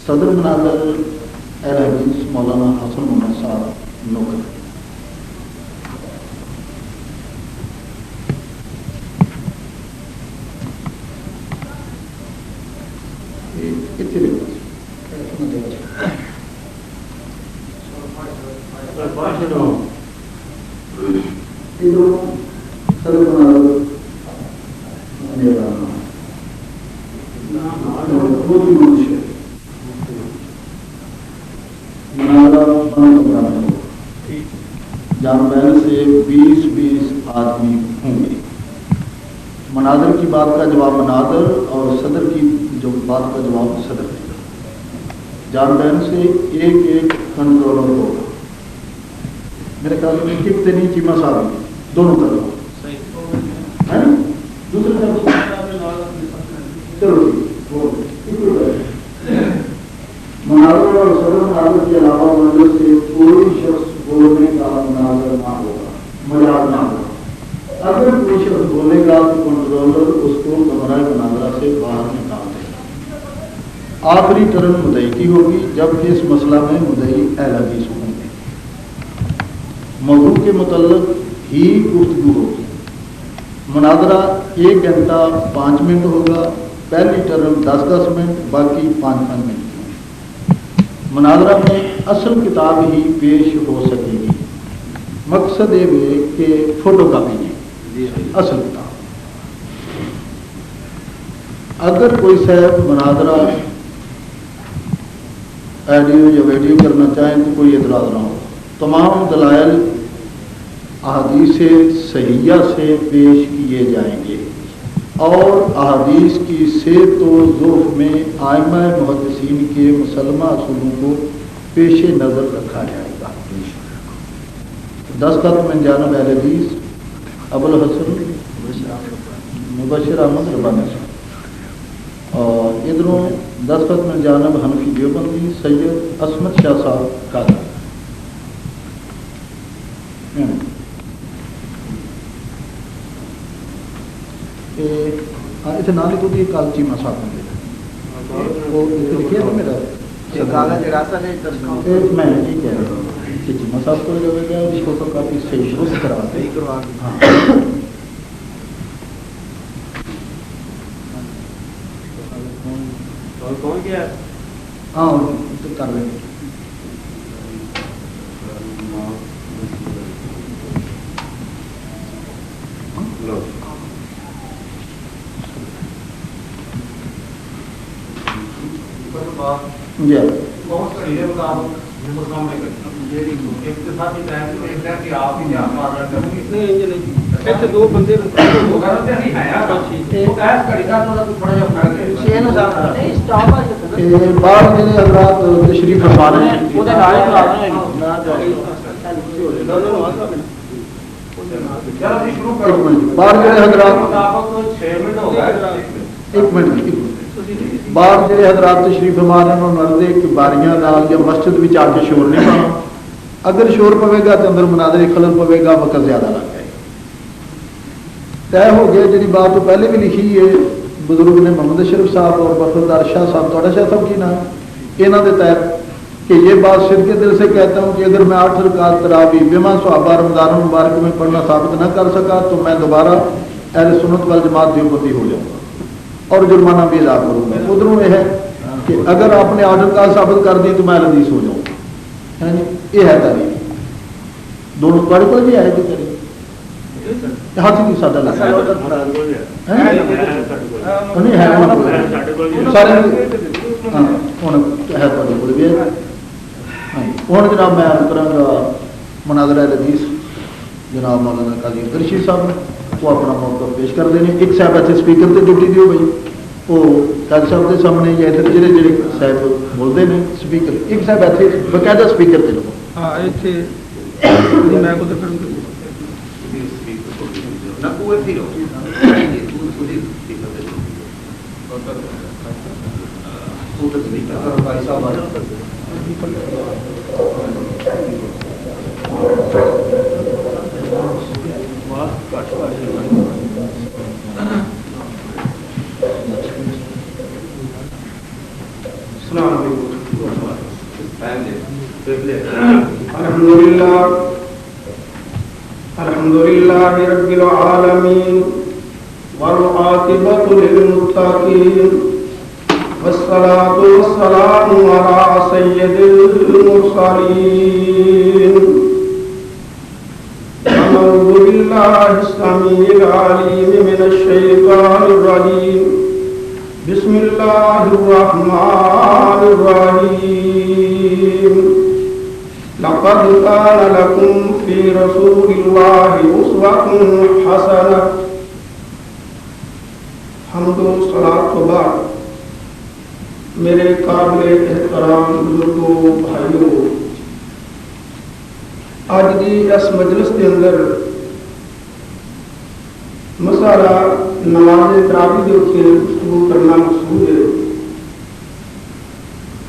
صدر مناظر اہل حدیث مولانا حسن محمد صاحب نوکر. جان بہن سے 20 آدمی ہوں گے. مناظر کی بات کا جواب مناظر اور صدر کی جو بات کا جواب صدر دے گا. جان بہن سے ایک کنٹرولر ہوگا. میرے خیال میں کتنے نہیں چیما صاحب دونوں طرف ہے نا. دوسرے طرف چلو مناظر اور صدر مناظر کے علاوہ مجلس سے کوئی شخص بولنے کا مناظر نہ ہوگا، مجاز نہ ہوگا. اگر کوئی شخص بولے گا تو کنٹرولر اس کو کمرہ مناظرہ سے باہر نکال دے گا. آخری ٹرن مدعی کی ہوگی جبکہ اس مسئلہ میں مدعی اہل حدیث ہوں گے. موضوع کے متعلق ہی گفتگو ہوگی. مناظرہ 1 گھنٹہ 5 منٹ ہوگا. پہلی ٹرن 10 منٹ، باقی 5 منٹ. مناظرہ میں اصل کتاب ہی پیش ہو سکے گی. مقصد یہ ہے کہ فوٹو کاپی نہیں، اصل کتاب. اگر کوئی صاحب مناظرہ آڈیو یا ویڈیو کرنا چاہیں تو کوئی اعتراض نہ ہو. تمام دلائل احادیث صحیحہ سے پیش کیے جائیں گے اور احادیث کی صحت و ضعف میں ائمہ محدثین کے مسلمہ اصولوں کو پیش نظر رکھا جائے گا. دستخط من جانب اہل حدیث ابوالحسن مبشر احمد ربانی صاحب، اور ادھروں دستخط من جانب حنفی دیوبندی سید عصمت شاہ صاحب قادری. اسے نام لکھو تو یہ کالچی مساف میں لکھے نا میرا میں نہیں کہہ رہا چیچی مساف کو جو ہے اس کو تو کافی صحیح شروع سے کرواتے ہیں. ہاں کر رہے ہیں. باہر میرے حضرات تشریف فرما رہے ہیں. باہر میرے حضرات ایک منٹ باہر میرے حضرات تشریف فرما رہے ہیں. مردے کی باریاں نال یا مسجد بھی آ کے شور نہیں پانا. اگر شور پوے گا تو اندر مناظر خلل پوے گا، وقت زیادہ لگ جائے گا. طے ہو گیا جی بات تو پہلے بھی لکھی ہے بزرگ نے محمد اشرف صاحب اور بخردار شاہ صاحب. تھوڑا شاہ صاحب کی نام یہاں کے تحت کہ یہ بات صدقے دل سے کہتا ہوں کہ اگر میں 8 رکعت تراویح بما صحابہ رمضان مبارک میں پڑھنا ثابت نہ کر سکا تو میں دوبارہ اہل سنت والجماعت دیوبندی ہو جاؤں گا اور جرمانہ بھی ادا کروں گا. ادھروں یہ ہے کہ اگر آپ نے 8 رکعت ثابت کر دی تو میں اہل حدیث ہو جاؤں گا. یہ ہے تاریخ. دونوں تھوڑے کو بھی آئے تو کریں ہاتھ کی سادہ لگا سارے ہوں جناب میں کروں گا مناظرہ حدیث جناب مولانا قاضی عبدالرشید صاحب نے وہ اپنا موقع پیش کر دیں. ایک صاحب ایسے اسپیکر سے ڈیوٹی دیو بھائی وہ قاضی صاحب کے سامنے یا ادھر جڑے صاحب بولتے ہیں اسپیکر ایک صاحب ایسے باقاعدہ اسپیکر سے لو. السلام علیکم. الحمد لله رب العالمين والعاقبة للمتقين والصلاة والسلام على سيد المرسلين أعوذ بالله السميع العليم من الشيطان الرجيم بسم الله الرحمن الرحيم لقد كان لكم في رسول الله أسوة حسنة حمد و صلاۃ و بعد میرے قابل احترام بزرگوں بھائیوں، آج دی اس مجلس کے اندر مسئلہ نماز تراویح کے اوپر گفتگو کرنا مقصود ہے۔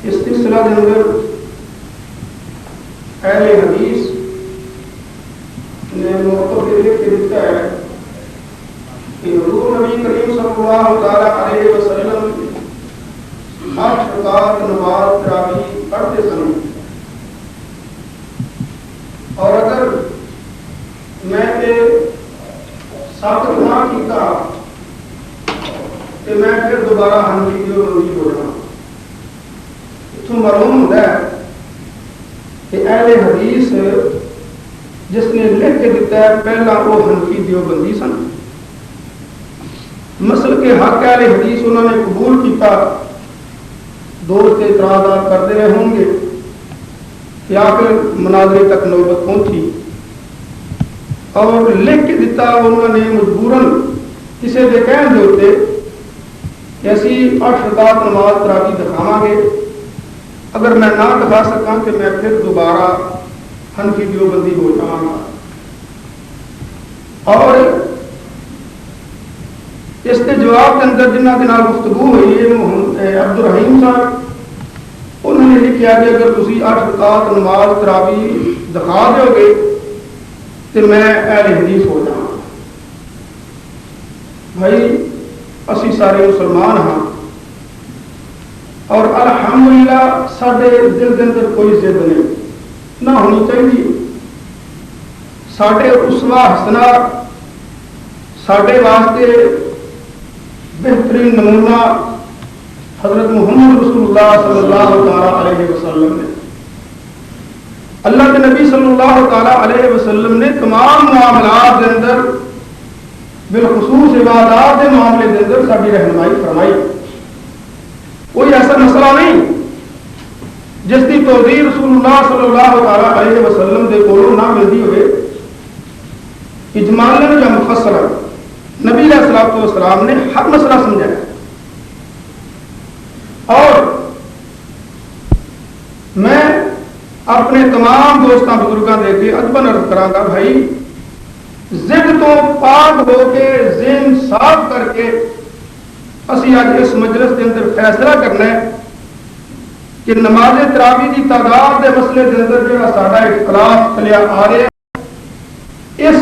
اس سلسلہ کے اندر اہل حدیث نے موقع لکھ کے دیتا ہے کہ حضور نبی کریم صلی اللہ تعالی علیہ وسلم 8 رکعت نماز تراویح پڑھتے سن، اور اگر میں ثابت نہ کیتا کہ میں پھر دوبارہ حنفی دیوبندی ہو جاؤں۔ اتوں معلوم ہوتا ہے کہ اہل حدیث جس نے لکھ کے دیتا ہے پہلا وہ حنفی دیوبندی سن، مسلک کے حق اہل حدیث انہوں نے قبول کیتا، دوست اعتراضات کرتے رہے ہوں گے کہ آخر مناظرے تک نوبت پہنچی، اور لکھ کے دیتا انہوں نے مجبوراً کسی دے کہن دے ہوتے کہ اسی 8 رکعت نماز تراویح دکھاواں گے، اگر میں نہ دکھا سکاں کہ میں پھر دوبارہ حنفی دیوبندی ہو جاؤں گا۔ اور اس کے جواب کے اندر جنہ کے نال گفتگو ہوئی ہے عبد الرحیم صاحب، انہوں نے لکھا کہ اگر تسی 8 رکعت نماز تراویح دکھا دیو گے تو میں اہل حدیث ہو جاؤں۔ بھائی اسی سارے مسلمان ہاں، اور الحمدللہ سارے دل کے اندر کوئی ضد نہیں نہ ہونی چاہیے۔ سارے اسوہ حسنہ سارے واسطے بہترین نمونہ حضرت محمد رسول اللہ صلی اللہ تعالی علیہ وسلم نے، اللہ کے نبی صلی اللہ تعالی علیہ وسلم نے تمام معاملات کے اندر بالخصوص عبادات کے معاملے کے اندر ساری رہنمائی فرمائی۔ کوئی ایسا مسئلہ نہیں جس کی توضیح رسول اللہ صلی اللہ تعالی علیہ وسلم کے کولوں نہ ملتی ہوئے، اجمالاً یا مفصلاً نبی علیہ الصلوۃ والسلام نے ہر مسئلہ سمجھایا۔ اور میں اپنے تمام دوستاں بزرگاں دے کے ادباً عرض کراں گا، بھائی ضد تو پاک ہو کے ذہن صاف کر کے اسی آج اس مجلس کے اندر فیصلہ کرنا ہے کہ نماز تراویح کی تعداد کے مسئلے کے اندر جو سارا اختلاف چلیا آ رہا ہے، اس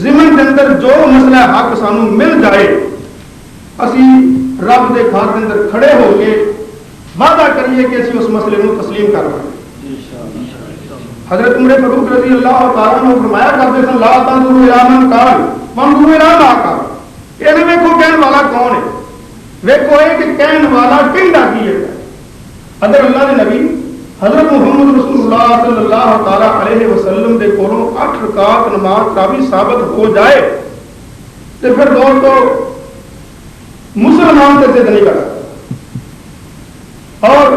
ضمن کے اندر جو مسئلہ حق سانو مل جائے اسی رب کے گھر کے اندر کھڑے ہو کے وعدہ کریے کہ اسی اس مسئلے کو تسلیم کر رہے ہیں۔ حضرت عمر فاروق رضی اللہ تعالیٰ نے فرمایا کرتے سن لا تنظروا الی من قال وانظروا الی ما قال، یہ ویکھو کہنے والا کون ہے، ویکھو ہے کہ کہنے والا کہندا کی ہے۔ اگر اللہ کے نبی حضرت محمد رسول اللہ صلی اللہ تعالی علیہ وسلم کے کولوں 8 رکعت نماز تراویح ثابت ہو جائے تو پھر دوستو مسلمان سے ضد نہیں کر سکتا۔ اور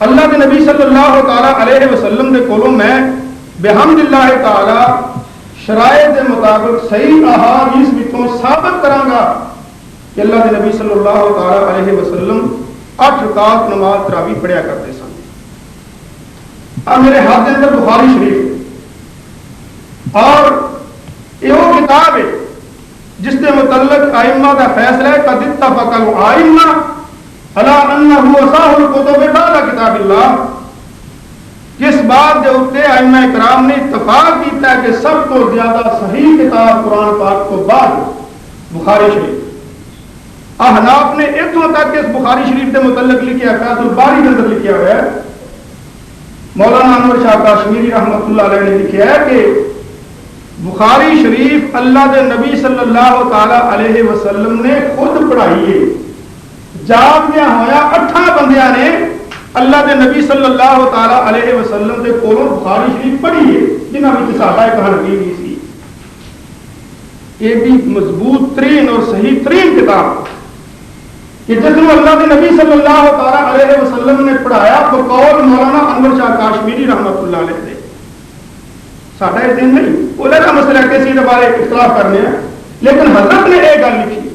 اللہ کے نبی صلی اللہ تعالی علیہ وسلم کے کولوں میں بحمد اللہ تعالی شرائط کے مطابق صحیح احادیث وچوں ثابت کراں گا کہ اللہ کے نبی صلی اللہ تعالی علیہ وسلم 8 رکعت نماز تراویح پڑھیا کرتے سن۔ اب میرے ہاتھ کے اندر بخاری شریف اور یہ وہ کتاب ہے جس کے متعلق ائمہ کا فیصلہ ہے قد اتفق الائمہ علی انہ اصح الکتب بعد کتاب اللہ، کس بات کے اوپر ائمہ کرام نے اتفاق کیتا ہے کہ سب کو زیادہ صحیح کتاب قرآن پاک کو بعد بخاری شریف۔ احناف نے اتوں تک اس بخاری شریف کے متعلق لکھا ہے، فیض الباری کے اندر لکھا ہوا ہے مولانا انور شاہ کاشمیری رحمۃ اللہ علیہ نے لکھا ہے کہ بخاری شریف اللہ دے نبی صلی اللہ تعالی علیہ وسلم نے خود پڑھائی ہے. جاپیا ہویا 8 بندیاں نے اللہ دے نبی صلی اللہ تعالی علیہ وسلم دے کولوں بخاری شریف پڑھی ہے, جنہاں وچ ساڈا ایک حنفی بھی سی. یہ بھی مضبوط ترین اور صحیح ترین کتاب کہ جس کو اللہ کے نبی صلی اللہ تعالی علیہ وسلم نے پڑھایا بقول مولانا انور شاہ کاشمیری رحمۃ اللہ علیہ نے. ساڈا یہ دن نہیں وہ کا مسئلہ کسی کے بارے اختلاف کرنے ہیں, لیکن حضرت نے یہ گل لکھی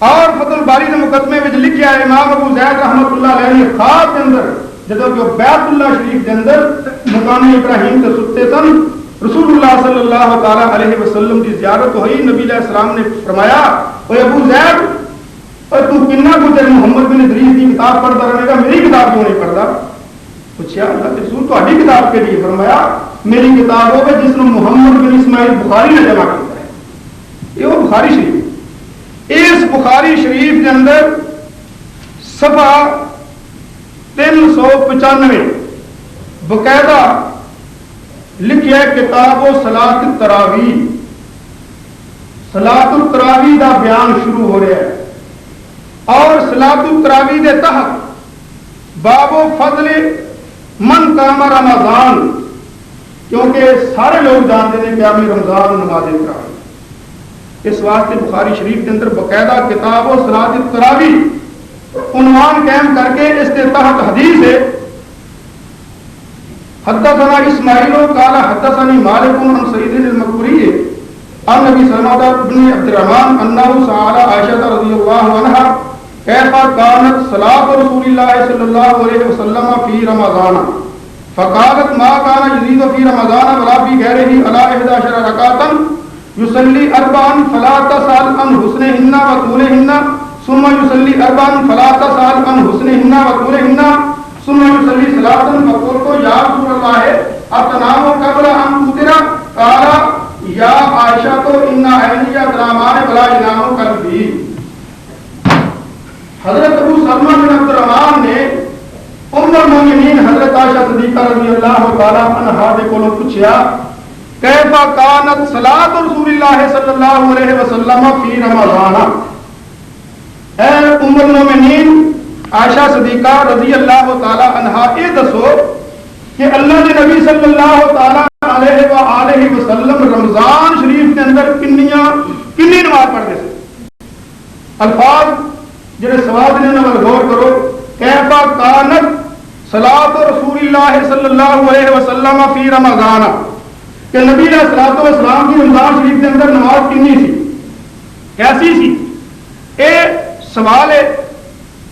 اور فتح الباری کے مقدمے میں لکھا ہے امام ابو زید رحمۃ اللہ علیہ نے خواب کے اندر جب کہ بیت اللہ شریف کے اندر مقام ابراہیم سے ستے سن, رسول اللہ صلی اللہ تعالی علیہ وسلم کی زیارت ہوئی. نبی علیہ السلام نے فرمایا اے ابو زید اور تو کنا کچھ محمد بن ادریس کی کتاب پڑھتا رہے گا, میری کتاب کیوں نہیں پڑھتا؟ پوچھا اللہ کے رسول تہاڈی کتاب کے لیے. فرمایا میری کتاب ہوگی جس نے محمد بن اسماعیل بخاری نے جمع کیا ہے. یہ وہ بخاری شریف. اس بخاری شریف کے اندر صفحہ 395 باقاعدہ لکھیا ہے کتاب و صلاۃ التراویح. صلاۃ التراویح دا بیان شروع ہو رہا ہے اور صلاۃ التراویح دے تحت باب و فضل من قام رمضان, کیونکہ سارے لوگ جانتے ہیں قیام رمضان نماز تراویح. اس واسطے بخاری شریف کے اندر باقاعدہ کتاب و صلاۃ التراویح عنوان قائم کر کے اس کے تحت حدیث ہے حدثنا اسماعیل قال حدثني مالك عن سعيد المقبري عن ابي سلمة بن عبد الرحمن انه سأل عائشة رضي الله عنها كيف كانت صلاة رسول الله صلى الله عليه وسلم في رمضان فقالت ما كان يزيد في رمضان ولا في غيره على 11 ركعة يصلي 4 فلا تسأل عن حسنهن وطولهن ثم يصلي 4 فلا تسأل عن حسنهن وطولهن ثم يصلي صلاة فقلت يا رسول الله أتنام قبل أن تفطر قال يا عائشة إن عيني تنامان ولا ينام قلبي. حضرت ابو سلمہ بن عبد الرحمن نے ام المؤمنین حضرت عائشہ صدیقہ رضی اللہ تعالی عنہا دے کولوں پوچھا کیف کانت صلاۃ رسول اللہ صلی اللہ علیہ وسلم فی رمضان. اے ام المؤمنین عائشہ صدیقہ رضی اللہ تعالی عنہا یہ دسو کہ اللہ کے نبی صلی اللہ تعالی علیہ وآلہ وسلم رمضان شریف کے اندر کنی نماز پڑھتے تھے. الفاظ جڑے سوال نے انہاں غور کرو. کیفا کانت صلاۃ رسول اللہ صلی اللہ علیہ وسلم فی رمضان, کہ نبی علیہ الصلوۃ والسلام کی رمضان شریف کے اندر نماز کنی سی, کیسی سی؟ اے سوال ہے.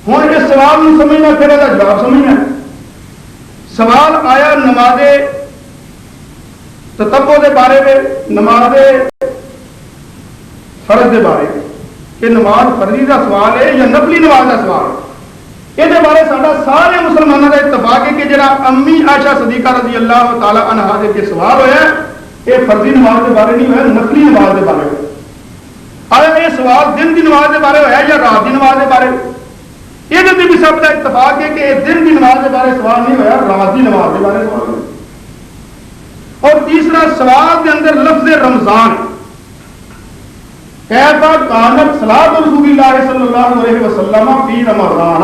ہوں اس سوال نہیں سمجھنا پھر یہ جواب سمجھنا. سوال آیا نماز تطبع کے بارے میں, نماز فرض کے بارے کہ نماز فرضی کا سوال ہے یا نفلی نماز کا سوال ہے. یہ بارے سارا سارے مسلمانوں کا اتفاق ہے کہ جڑا امی عائشہ صدیقہ رضی اللہ تعالی عنہا کے سوال ہوا یہ فرضی نماز کے بارے نہیں ہوا, نفلی نماز کے بارے ہوا. آیا یہ سوال دن کی نماز کے بارے ہوا یا رات کی نماز کے بارے؟ یہ بھی سب کا اتفاق ہے کہ دن کی نماز کے بارے سوال نہیں ہوا, رات کی نماز کے بارے سوال ہوا. اور تیسرا سوال کے اندر لفظ رمضان کیفا کانت صلاۃ رسول اللہ صلی اللہ علیہ وسلم فی رمضان,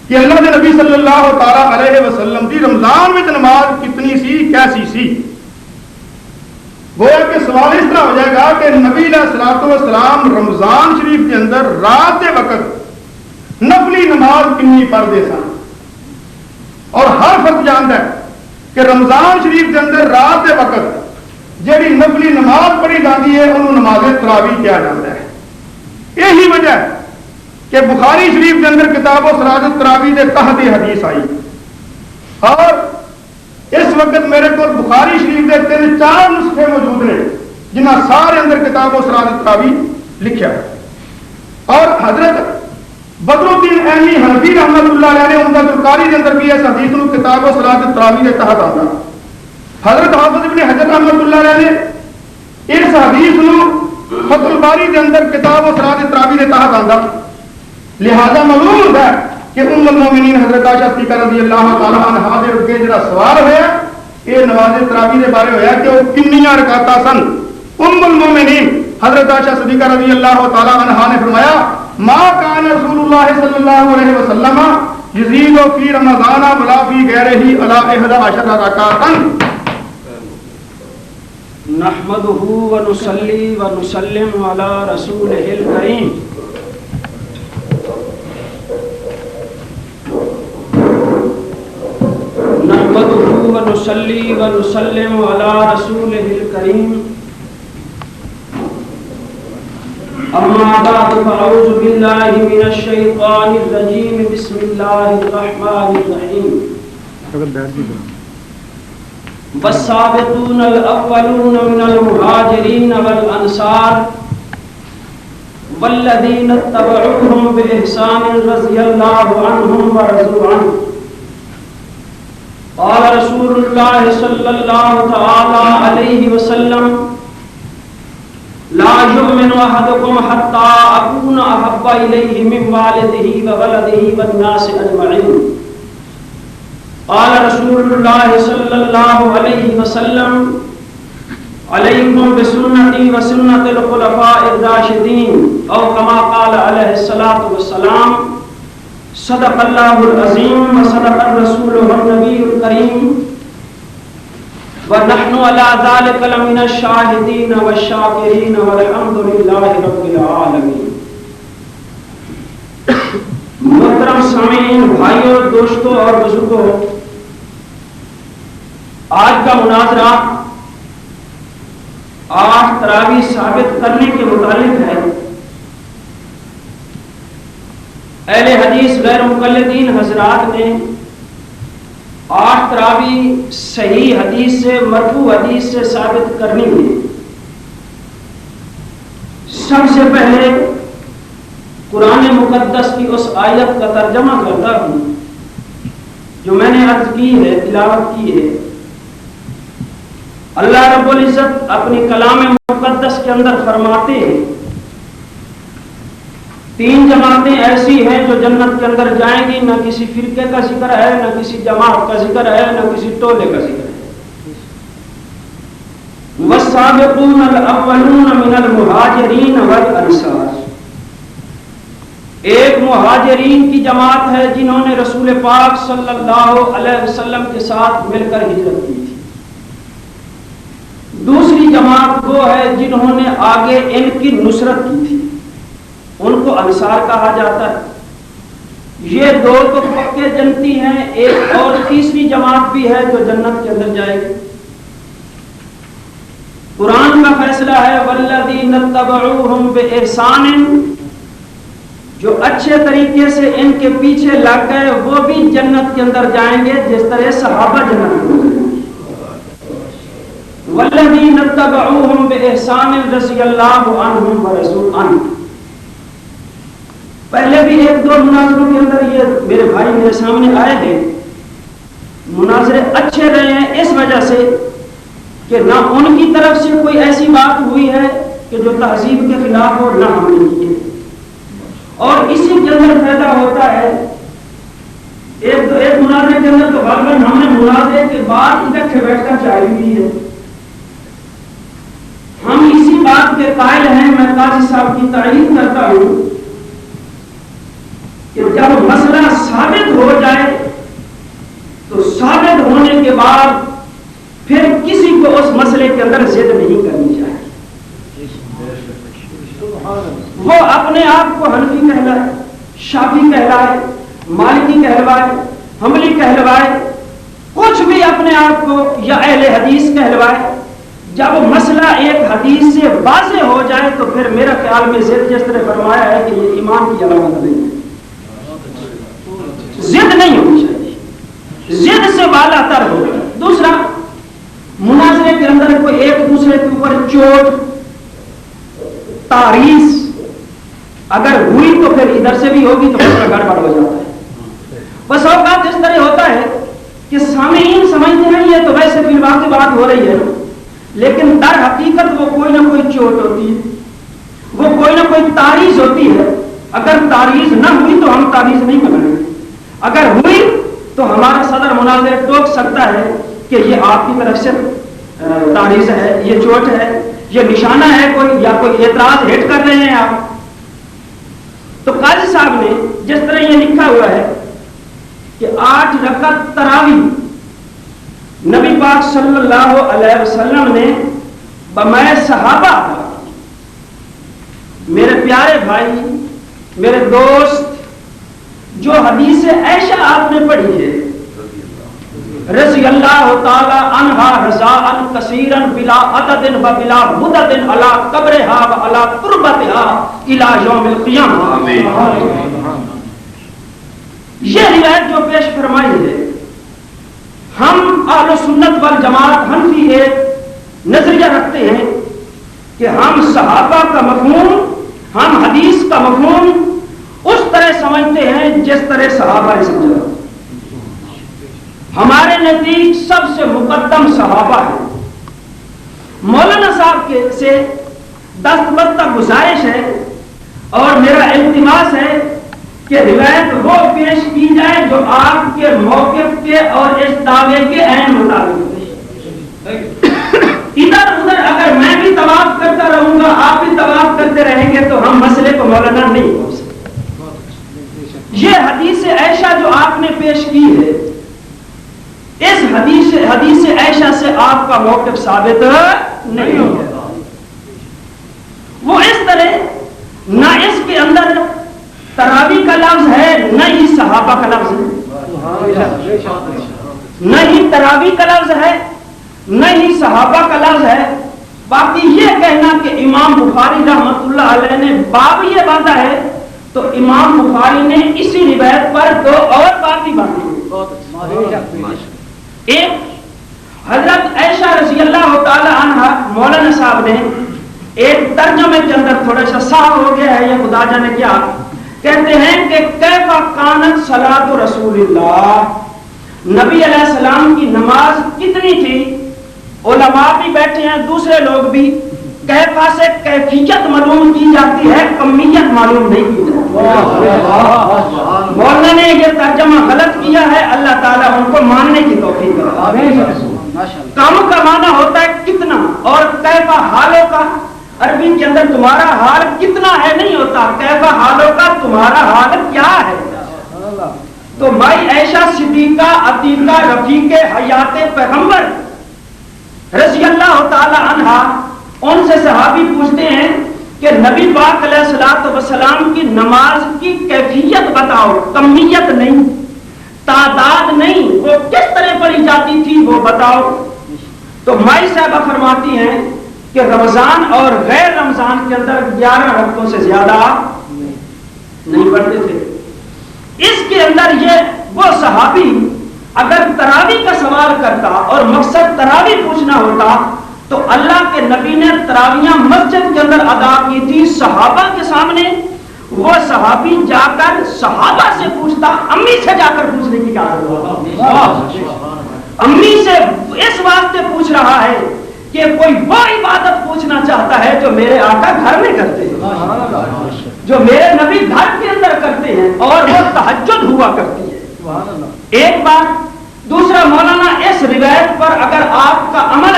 کہ اللہ کے نبی صلی اللہ تعالی علیہ وسلم کی رمضان میں نماز کتنی سی, کیسی سی. گویا کہ سوال اس طرح ہو جائے گا کہ نبی علیہ الصلوۃ والسلام رمضان شریف کے اندر رات کے وقت نفلی نماز کنی پڑھتے سن, اور ہر فرد جانتا ہے کہ رمضان شریف کے اندر رات کے وقت جہی نفلی نماز پڑھی جاتی ہے انہوں نماز تراویح کیا جاتا ہے. یہی وجہ ہے کہ بخاری شریف کے اندر کتاب و صلاۃ التراویح کے تحت حدیث آئی, اور اس وقت میرے کو بخاری شریف کے 3-4 نسخے موجود ہیں جنہ سارے اندر کتاب و صلاۃ التراویح لکھا ہے. اور حضرت بدر الدین عینی حنفی رحمۃ اللہ علیہ نے عمدۃ القاری کے اندر بھی اس حدیث کو کتاب و صلاۃ التراویح کے تحت آتا. حضرت حافظ ابن حجر رحمۃ اللہ علیہ نے اس حدیث کو فتح الباری کے اندر کتاب و صلاۃ التراویح کے تحت آتا. لہذا معلوم ہوتا ہے کہ ام المومنین حضرت عائشہ صدیقہ رضی اللہ تعالی عنہا دے اگے جڑا سوال ہویا یہ نماز تراویح دے بارے ہویا کہ وہ کنیاں رکعتاں سن. ام المومنین حضرت عائشہ صدیقہ رضی اللہ تعالی عنہا نے فرمایا ما کان رسول اللہ صلی اللہ علیہ وسلم یزید فی رمضان ولا فی غیرہ علی 11 رکعۃ. نحمده ونصلي ونسلم على رسوله الكريم. نحمده ونصلي ونسلم على رسوله الكريم. أما بعد فأعوذ بالله من الشيطان الرجيم. بسم الله الرحمن الرحيم. والسابقون الأولون من المهاجرين والأنصار والذين اتبعوهم بإحسان رضي الله عنهم ورضوا عنه. قال رسول الله صلى الله تعالى عليه وسلم لا يؤمن أحدكم حتى أكون أحب إليه من والده وولده والناس أجمعين. قال رسول الله صلى الله عليه وسلم عليكم بسنتي وسنة الخلفاء الراشدين أو كما قال عليه الصلاة والسلام. صدق الله العظيم وصدق الرسول والنبي الكريم ونحن على ذلك لمن الشاهدين والشاكرين والحمد لله رب العالمين. محترم سامعین، بھائیوں، دوستوں اور بزرگوں، آج کا مناظرہ 8 تراویح ثابت کرنے کے متعلق ہے. اہل حدیث غیر مقلدین حضرات نے 8 تراویح صحیح حدیث سے، مرفوع حدیث سے ثابت کرنی ہے. سب سے پہلے قرآن مقدس کی اس آیت کا ترجمہ کرتا ہوں جو میں نے عرض کی ہے، تلاوت کی ہے. اللہ رب العزت اپنی کلام مقدس کے اندر فرماتے ہیں 3 جماعتیں ایسی ہیں جو جنت کے اندر جائیں گی. نہ کسی فرقے کا ذکر ہے، نہ کسی جماعت کا ذکر ہے، نہ کسی ٹولے کا ذکر ہے. والسابقون الاولون من المہاجرین والانصار. ایک مہاجرین کی جماعت ہے جنہوں نے رسول پاک صلی اللہ علیہ وسلم کے ساتھ مل کر ہجرت کی تھی. دوسری جماعت وہ ہے جنہوں نے آگے ان کی نصرت کی تھی، ان کو انصار کہا جاتا ہے. یہ 2 تو پکے جنتی ہیں. ایک اور تیسری جماعت بھی ہے جو جنت کے اندر جائے گی. قرآن کا فیصلہ ہے والذین اتبعوہم بإحسان. جو اچھے طریقے سے ان کے پیچھے لگ گئے وہ بھی جنت کے اندر جائیں گے جس طرح صحابہ جنت میں جائیں گے. والذین اتبعوہم بإحسان رضی اللہ عنہم ورضوا عنہ. پہلے بھی 1-2 مناظروں کے اندر یہ میرے بھائی میرے سامنے آئے ہیں. مناظرے اچھے رہے ہیں اس وجہ سے کہ نہ ان کی طرف سے کوئی ایسی بات ہوئی ہے کہ جو تہذیب کے خلاف ہو، نہ ہم نے کی ہے. اور اسی کے اندر پیدا ہوتا ہے ایک مناظرے کے اندر تو غالباً ہم نے مناظرے کے بعد اکٹھے بیٹھ کر چائے پی ہے. ہم اسی بات کے قائل ہیں. میں قاضی صاحب کی تعریف کرتا ہوں کہ جب مسئلہ ثابت ہو جائے تو ثابت ہونے کے بعد پھر کسی کو اس مسئلے کے اندر ضد نہیں کرنی چاہیے. وہ اپنے آپ کو حنفی کہلائے، شافعی کہلائے، مالکی کہلوائے، حنبلی کہلوائے، کچھ بھی اپنے آپ کو یا اہل حدیث کہلوائے. جب مسئلہ ایک حدیث سے واضح ہو جائے تو پھر میرا خیال میں ضد جس طرح فرمایا ہے کہ یہ ایمان کی علامت نہیں ہے. ضد نہیں ہونی چاہیے، ضد سے بالا تر ہو. دوسرا، مناظرے کے اندر کوئی ایک دوسرے کے اوپر چوٹ تعریض اگر ہوئی تو پھر ادھر سے بھی ہوگی تو مسئلہ گڑبڑ ہو جاتا ہے. بس اوقات اس طرح ہوتا ہے کہ سامعین سمجھتے ہیں یہ تو ویسے فی الواقع بات ہو رہی ہے، لیکن در حقیقت وہ کوئی نہ کوئی چوٹ ہوتی ہے، وہ کوئی نہ کوئی تعریض ہوتی ہے. اگر تعریض نہ ہوئی تو ہم تعریض نہیں بنائیں گے. اگر ہوئی تو ہمارا صدر مناظر ٹوک سکتا ہے کہ یہ آپ کی طرف سے تعریض ہے، یہ چوٹ ہے، یہ نشانہ ہے کوئی، یا کوئی اعتراض ہٹ کر رہے ہیں آپ. تو قاضی صاحب نے جس طرح یہ لکھا ہوا ہے کہ 8 رکعت تراویح نبی پاک صلی اللہ علیہ وسلم نے بمائے صحابہ کا، میرے پیارے بھائی، میرے دوست، جو حدیث عائشہ آپ نے پڑھی ہے رضی اللہ تعالی عنہا رضاء کثیرا بلا عدد و بلا مدد علی قبرها و علی تربتها الی یوم القیامہ. یہ روایت جو پیش فرمائی ہے، ہم اہل سنت والجماعت حنفی ایک نظریہ رکھتے ہیں کہ ہم صحابہ کا مفہوم، ہم حدیث کا مفہوم اس طرح سمجھتے ہیں جس طرح صحابہ نے سمجھا. ہمارے نزدیک سب سے مقدم صحابہ ہیں. مولانا صاحب کے سے دستبر تک گزارش ہے اور میرا التماس ہے کہ روایت وہ پیش کی جائے جو آپ کے موقف کے اور اس دعوے کے عین مطابق. ادھر ادھر اگر میں بھی طواف کرتا رہوں گا، آپ بھی طواف کرتے رہیں گے تو ہم مسئلے کو مولانا نہیں پہنچ سکتے. یہ حدیث عائشہ جو آپ نے پیش کی ہے، اس حدیث عائشہ سے آپ کا موقف ثابت نہیں ہوگا. وہ اس طرح نہ اس کے اندر تراویح کا لفظ ہے، نہ ہی صحابہ کا لفظ ہے، نہ ہی تراویح کا لفظ ہے، نہ ہی صحابہ کا لفظ ہے. باقی یہ کہنا کہ امام بخاری رحمۃ اللہ علیہ نے باب یہ باندھا ہے، تو امام بخاری نے اسی روایت پر 2 اور باب بھی باندھے. ایک حضرت عائشہ رضی اللہ تعالی عنہا، مولانا صاحب نے ایک ترجمے کے اندر تھوڑا سا صاف ہو گیا ہے، یہ خدا جانے کیا کہتے ہیں کہ کیف کانت صلاۃ رسول اللہ، نبی علیہ السلام کی نماز کتنی تھی. علماء بھی بیٹھے ہیں، دوسرے لوگ بھی. کیفا سے کیفیت معلوم کی جاتی ہے، کمیت معلوم نہیں کی جاتی. مولانا نے یہ ترجمہ غلط کیا ہے، اللہ تعالیٰ ان کو ماننے کی توفیق کرے. کم کا معنی ہوتا ہے کتنا، اور کیفا حالوں کا عربی کے اندر تمہارا حال کتنا ہے نہیں ہوتا، کیفا حالوں کا تمہارا حال کیا ہے. تو مائی عائشہ صدیقہ عتیقہ رفیق حیات پیغمبر رضی اللہ تعالی عنہا، ان سے صحابی پوچھتے ہیں کہ نبی پاک علیہ الصلوۃ والسلام کی نماز کی کیفیت بتاؤ، کمیت نہیں، تعداد نہیں، وہ کس طرح پڑھی جاتی تھی وہ بتاؤ. تو مائی صاحبہ فرماتی ہیں کہ رمضان اور غیر رمضان کے اندر 11 رکعتوں سے زیادہ نہیں پڑھتے تھے. اس کے اندر یہ وہ صحابی اگر تراویح کا سوال کرتا اور مقصد تراویح پوچھنا ہوتا تو اللہ کے نبی نے تراویحاں مسجد کے اندر ادا کی تھی صحابہ کے سامنے. وہ صحابی جا کر صحابہ سے پوچھتا، امی سے جا کر پوچھنے کی کیا ضرورت. امی سے اس واسطے پوچھ رہا ہے کہ کوئی وہ عبادت پوچھنا چاہتا ہے جو میرے آقا گھر میں کرتے ہیں، جو میرے نبی گھر کے اندر کرتے ہیں، اور وہ تہجد ہوا کرتی ہے. ایک بات. دوسرا، مولانا اس روایت پر اگر آپ کا عمل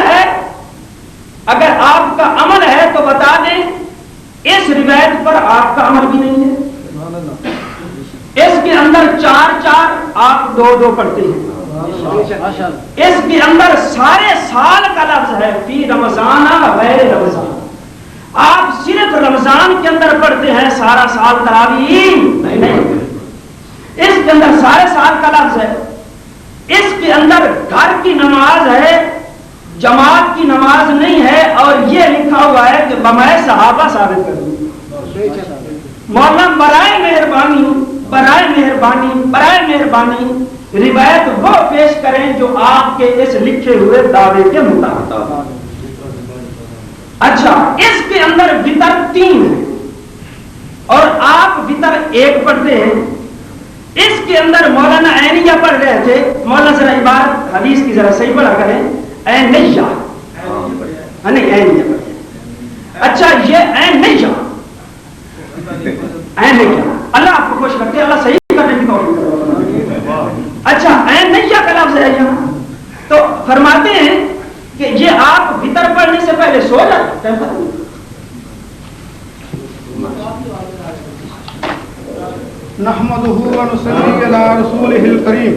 ہے تو بتا دیں، اس روایت پر آپ کا عمل بھی نہیں ہے. اس کے اندر 4 آپ 2 پڑھتے ہیں. اس کے اندر سارے سال کا لفظ ہے، فی رمضان غیر رمضان. آپ صرف رمضان کے اندر پڑھتے ہیں، سارا سال تراویح نہیں. اس کے اندر سارے سال کا لفظ ہے. اس کے اندر گھر کی نماز ہے، جماعت کی نماز نہیں ہے، اور یہ لکھا ہوا ہے کہ بمائے صحابہ ثابت کر دوں. مولانا برائے مہربانی روایت وہ پیش کریں جو آپ کے اس لکھے ہوئے دعوے کے مطابق. اچھا، اس کے اندر وتر 3 ہے اور آپ وتر 1 پڑھتے ہیں. اس کے اندر مولانا عینیہ پڑھ رہے تھے. مولانا ذرا عبارت حدیث کی ذرا صحیح پڑھا کریں. عینیہ. اچھا، یہ عینیہ اللہ آپ کو خوش رکھے، اللہ صحیح کرنے کی توفیق کرے. نحمدہ و نصلی علی رسولہ الکریم.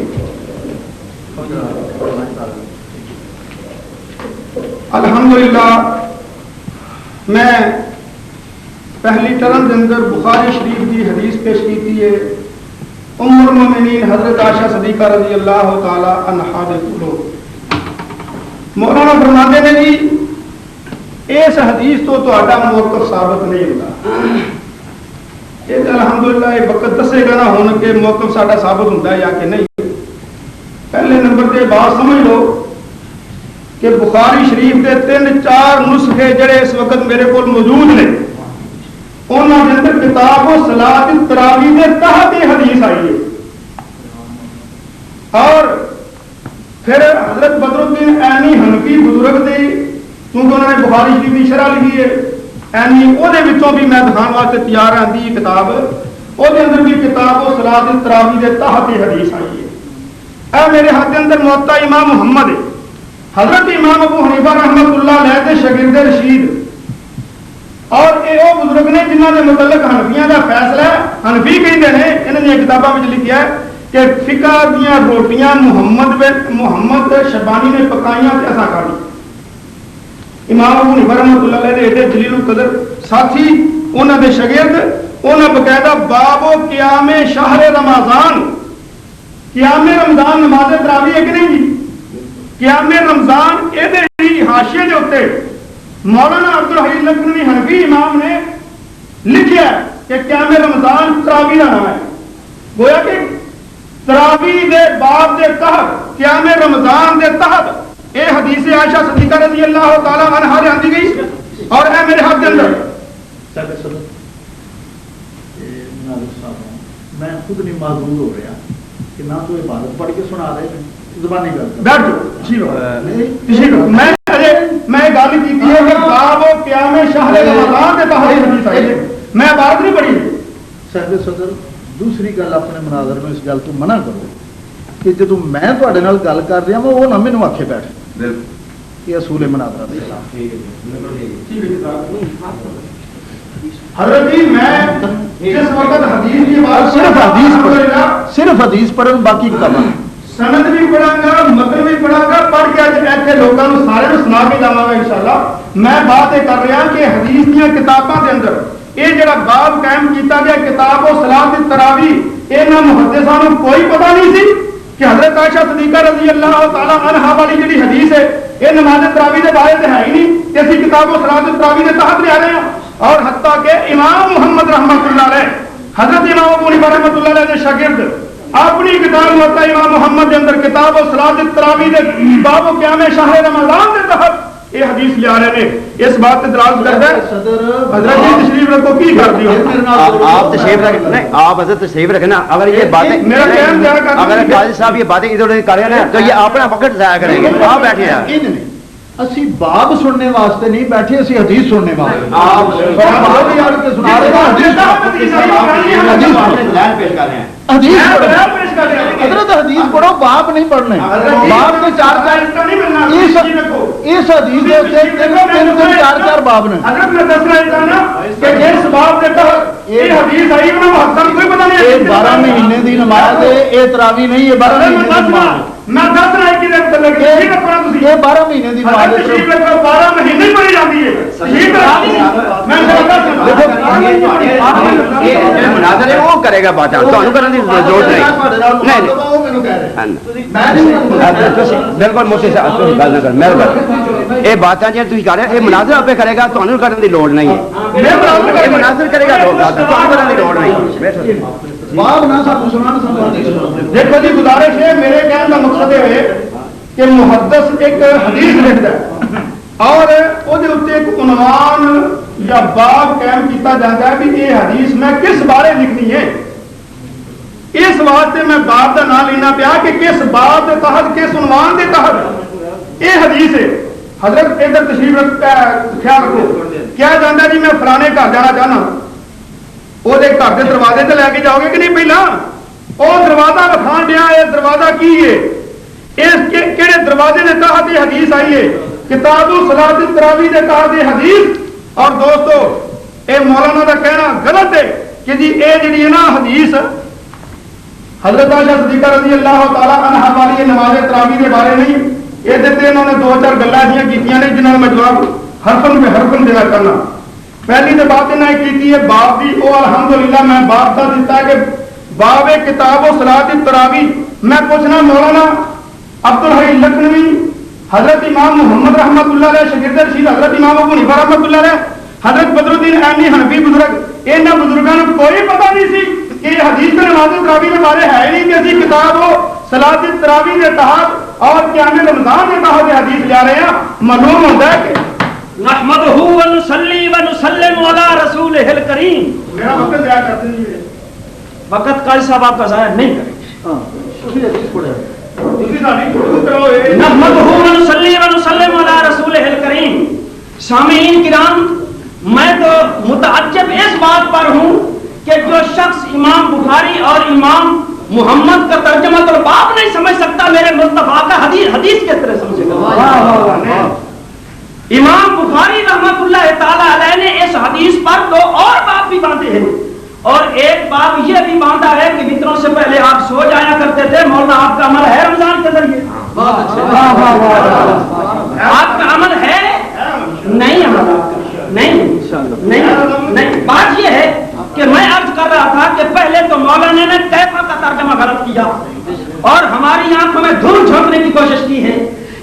الحمدللہ میں پہلی ٹرم کے اندر بخاری شریف کی حدیث پیش کی ہے. ام المومنین حضرت عائشہ صدیقہ رضی اللہ تعالی عنہا دے کولو مولانا فرماتے ہیں جی اس حدیث تو تہاڈا موقف ثابت نہیں ہوتا. یہ الحمدللہ یہ وقت دسے گا نہ ہون کہ موقف ساڈا ثابت ہوتا ہے یا کہ نہیں. پہلے نمبر تے بات سمجھ لو کہ بخاری شریف کے 3-4 نسخے جڑے اس وقت میرے کو موجود نے انہوں کے اندر کتاب و صلاۃ التراویح کے تحت یہ حدیث آئی ہے. اور پھر حضرت بدر الدین عینی حنفی بزرگ دی کیونکہ انہوں نے بخاری شریف کی شرح لکھی ہے عینی وہ بھی میں دکھان واسطے تیار ہوں دی کتاب وہ اندر بھی کتاب و صلاۃ التراویح کے تحت یہ حدیث آئی ہے. اے میرے ہاتھ کے اندر موطا امام محمد ہے. حضرت امام ابو حنیفہ رحمۃ اللہ علیہ کے شاگرد رشید اور یہ وہ بزرگ نے جنہوں نے متعلق حنفیاں کا فیصلہ ہے. حنفی کہتے ہیں انہوں نے کتابوں میں لکھا ہے کہ فقہ دیا روٹیاں محمد شبانی نے پکائیاں تے اساں کھانی. امام ابو حنیفہ رحمۃ اللہ علیہ نے ایڈے جلیل القدر ساتھی انہوں نے شاگرد انہوں نے باقاعدہ باب و قیام شہر رمضان قیام رمضان نماز تراویح ہے کہ نہیں جی قیام رمضان یہ حاشیے کے اتنے مولانا عبدالحی لکھنوی حنفی امام نے لکھا کہ قیام رمضان تراویح کا نام ہے. گویا کہ تراویح دے باب دے تحت قیام رمضان دے تحت یہ حدیث عائشہ صدیقہ رضی اللہ تعالی عنہا نے آندی گئی. اور اے میرے ہاتھ کے اندر میں خود نہیں معذور ہو رہا کہ نہ تو عبادت پڑھ کے سنا رہے ہیں زبانی میں گل کی ہے کہ باب و قیام شہر رمضان کے تحت حدیث آئی ہے. میں عبادت نہیں پڑھی. صاحب صدر دوسری گل اپنے مناظر میں اس گل تو منع کرو کہ جدو میں تواڈے نال گل کر رہا وہ نہ مینوں آکھے بیٹھ یہ اصول مناظرہ دے خلاف. حضرت جی میں جس وقت حدیث کی بات صرف حدیث پڑھن باقی کتاباں سند بھی پڑھا گا متن بھی پڑھا گا پڑھ کے ایسے لوگوں کو سارے سنا کے جاواں گا انشاءاللہ. میں بات یہ کر رہا کہ حدیث کی کتاباں کے اندر یہ جڑا باب قائم کیتا گیا کتاب و صلاۃ التراویح انہاں محدثاں نوں کوئی پتہ نہیں سی کہ حضرت عائشہ صدیقہ رضی اللہ تعالی عنہا والی جڑی حدیث ہے یہ نماز تراویح کے بارے میں ہے ہی نہیں کہ اسی کتاب و صلاۃ التراویح کے تحت لے آ رہے ہیں. اور حتیٰ کہ امام محمد رحمۃ اللہ علیہ حضرت امام ابو حنیفہ رحمۃ اللہ علیہ کے شاگرد اپنی کتاب موطا امام محمد کے اندر کتاب و صلاۃ التراویح کے باب و قیام شہر رمضان کے تحت یہ حدیث لے آ رہے ہیں. اس بات پہ دراز کرتا ہے حضرت جی تشریف رکھو کی کر دی آپ تشریف رکھ نہیں آپ حضرت تشریف رکھنا. اگر یہ باتیں اگر قاضی صاحب یہ باتیں ادھر ادھر کر رہے ہیں تو یہ اپنا وقت ضائع کریں گے. آپ بیٹھے ہیں اسی باب سننے واسطے نہیں بیٹھے اسی حدیث سننے واسطے حضرت حدیث پڑھو باب نہیں پڑھنے باب کے 4 اس حدیث کے 4 باب نے یہ 12 مہینے دی نماز ہے یہ تراویح نہیں یہ 12 مہینے دی نماز میں دس رہا کہ یہ 12 مہینے دی نماز ہے 12 مہینے پڑھی جاتی ہے. مناظر ہے وہ کرے گا بات ضرورت بالکل مفتی صاحب گل نہ کر مہربانی یہ باتیں جی تھی کر رہے یہ مناظر آپ کرے گا تمہیں کرنے کی لوڑ نہیں ہے. مناظر کرے گا کرنے کی لوڑ نہیں. دیکھو جی گزارش ہے میرے کہنے کا مقصد یہ ہے کہ محدث ایک حدیث لکھتا ہے اور وہ ایک عنوان یا باب قائم کیتا جاتا ہے کہ یہ حدیث میں کس بارے لکھنی ہے. اس واسطے میں باب کا نام لینا پیا کہ کس باب کے تحت کس عنوان کے تحت یہ حدیث ہے. حضرت ادھر تشریف خیال رکھو کیا جانا جی میں فلانے گھر جانا چاہنا وہ گھر کے دروازے سے لے کے جاؤ گے کہ نہیں پہلا وہ دروازہ بخان دیا یہ دروازہ کی ہے اس کہڑے دروازے کے تحت یہ حدیث آئی ہے کتاب صلاۃ التراویح دے تحت یہ حدیث. اور دوستو اے مولانا دا کہنا غلط ہے کہ جی اے جڑی ہے نا حدیث حضرت عائشہ صدیقہ رضی اللہ تعالی عنہا والی نماز تراویح دے بارے نہیں. یہ دیتے انہوں نے 2-4 گلاں جیاں کیتیاں نے جنہاں میں جواب حرفن پہ حرفن دینا کرنا. پہلی تو بات انہیں کی ہے باب دی او الحمدللہ میں باب دا دیتا ہے کہ باب کتاب و صلاۃ التراویح. میں پوچھنا مولانا عبدالحی لکھنوی حضرت امام محمد رحمۃ اللہ علیہ شاگرد رشید حضرت امام ابو حنیفہ رحمۃ اللہ علیہ حضرت بدر الدین عینی حنفی بزرگ انہاں بزرگاں کو کوئی پتہ نہیں سی کہ یہ حدیث میں نماز تراویح کے بارے ہے نہیں کہ اسی کتاب و صلاۃ التراویح کے تحت اور قیام رمضان کے تحت یہ حدیث لے رہے ہیں. معلوم ہوتا ہے کہ نحمدہ ونصلی ونسلم علی رسولہ الکریم. میرا وقت ضائع کرتے نہیں وقت کا صاحب آپ کا ضائع نہیں کریں. نحمدہ ونصلی ونسلم علی رسولہ الکریم. سامعین کرام میں تو متعجب اس بات پر ہوں کہ جو شخص امام بخاری اور امام محمد کا ترجمہ تو باب نہیں سمجھ سکتا میرے مصطفیٰ کا حدیث کس طرح سمجھے گا. امام بخاری رحمۃ اللہ تعالی علیہ نے اس حدیث پر 2 اور باب بھی باندھے ہیں اور ایک باب یہ بھی باندھا ہے کہ وطروں سے پہلے آپ سو جایا کرتے تھے. مولانا آپ کا عمل ہے رمضان کے ذریعے؟ آپ کا عمل ہے نہیں؟ عمل آپ کا نہیں. بات یہ ہے کہ میں عرض کر رہا تھا کہ پہلے تو مولانا نے کیفا کا ترجمہ غلط کیا اور ہماری آنکھوں میں دھول جھونکنے کی کوشش کی ہے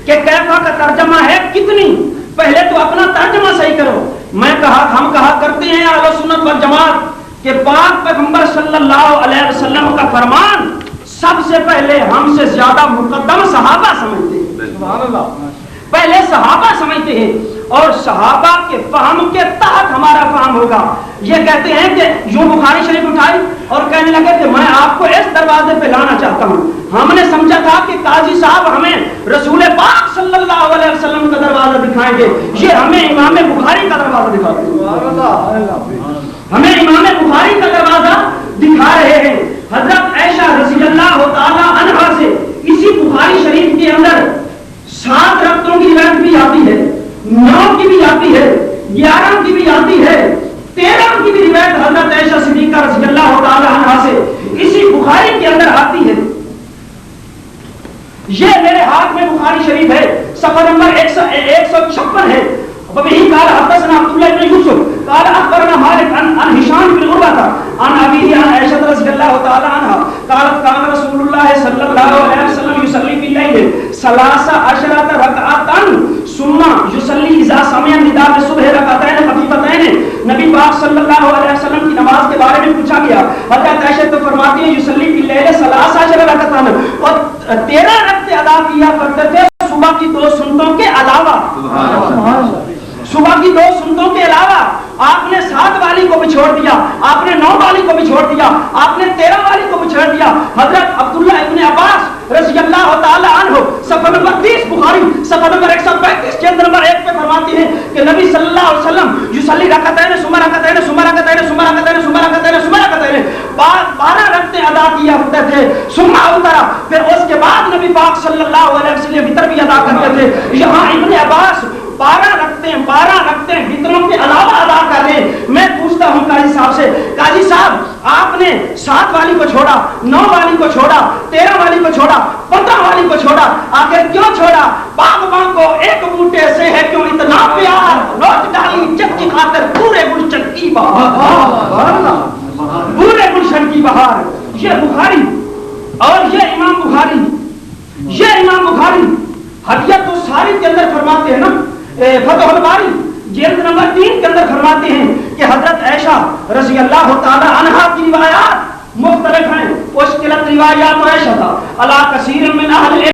کہ کیفا کا ترجمہ ہے کتنی. پہلے تو اپنا ترجمہ صحیح کرو. ہم کہا کرتے ہیں اہل سنت والجماعت کہ پاک پیغمبر صلی اللہ علیہ وسلم کا فرمان سب سے پہلے ہم سے زیادہ مقدم صحابہ سمجھتے ہیں. سبحان اللہ. پہلے صحابہ سمجھتے ہیں اور صحابہ کے فہم کے تحت ہمارا فہم ہوگا. یہ کہتے ہیں کہ یوں بخاری شریف اٹھائی اور کہنے لگے کہ میں آپ کو اس دروازے پہ لانا چاہتا ہوں. ہم نے سمجھا تھا کہ قاضی صاحب ہمیں رسول پاک صلی اللہ علیہ وسلم کا دروازہ دکھائیں گے. یہ ہمیں امام بخاری کا دروازہ دکھاتے ہیں. ہمیں امام بخاری کا دروازہ دکھا رہے ہیں. حضرت عائشہ رضی اللہ تعالی عنہا سے اسی بخاری شریف کے اندر 7 رکعتوں کی روایت بھی آتی ہے, 9 کی بھی آتی ہے, 11 کی بھی آتی ہے, 13 کی بھی روایت حضرت عائشہ صدیقہ رضی اللہ تعالی عنہا سے اسی بخاری کے اندر آتی ہے. یہ میرے ہاتھ میں بخاری شریف ہے, صفحہ نمبر 156 ہے. وبه قال حدثنا عبد الله بن يوسف قال اخبرنا مالك عن هشام بن عروه عن ابيه عن عائشه رضي الله تعالى عنها قالت كان رسول الله صلى الله عليه وسلم يصلي في الليل 13 ركعه ثم يصلي اذا سمع النداء الصبح ركعتين خفيفتين. نبی پاک صلی اللہ علیہ وسلم کی نماز کے بارے میں پوچھا گیا. حضرت عائشہ تو فرماتی ہیں یصلی فی اللیل 13 رکعتان اور 13 رکعتیں ادا کیا کرتے تھے صبح کی 2 سنتوں کے علاوہ. سبحان اللہ. صبح کی 2 سنتوں کے علاوہ آپ نے 7 والی کو بھی چھوڑ دیا, آپ نے 9 والی کو بھی چھوڑ دیا, آپ نے 13 والی کو بھی چھوڑ دیا. حضرت عبداللہ ابن عباس رضی اللہ تعالی عنہ صفحہ نمبر 30 بخاری صفحہ نمبر 135 کے اندر نمبر 1 پہ فرماتی ہیں کہ نبی صلی اللہ علیہ وسلم یصلی رکعتین ثم رکعتین ثم رکعتین ثم رکعتین ثم رکعتین ثم رکعتین 12 رکعتیں ادا کیا کرتے تھے. ثم اوتر, پھر اس کے بعد نبی پاک صلی اللہ علیہ وسلم وتر بھی ادا کرتے تھے. یہاں ابن عباس 12 رکعتیں وتروں کے علاوہ ادا کر رہے. میں پوچھتا ہوں قاضی صاحب سے, قاضی صاحب آپ نے 7 والی کو چھوڑا, 9 والی کو چھوڑا, 13 والی کو چھوڑا, 15 والی کو چھوڑا, آخر کیوں چھوڑا؟ باغبان کو ایک بوٹے سے ہے کیوں اتنا پیار, نوٹ ڈالی جب کی خاطر پورے گلشن کی بہار, پورے گلشن کی بہار. یہ بخاری اور یہ امام بخاری حدیث تو ساری کے اندر فرماتے ہیں نا. فتح الباری جلد نمبر 3 کے اندر فرماتے ہیں کہ حضرت عائشہ رضی اللہ تعالی عنہا کی روایات مختلف ہیں. مشکلت روایات عائشہ تھا علی کثیر من اہل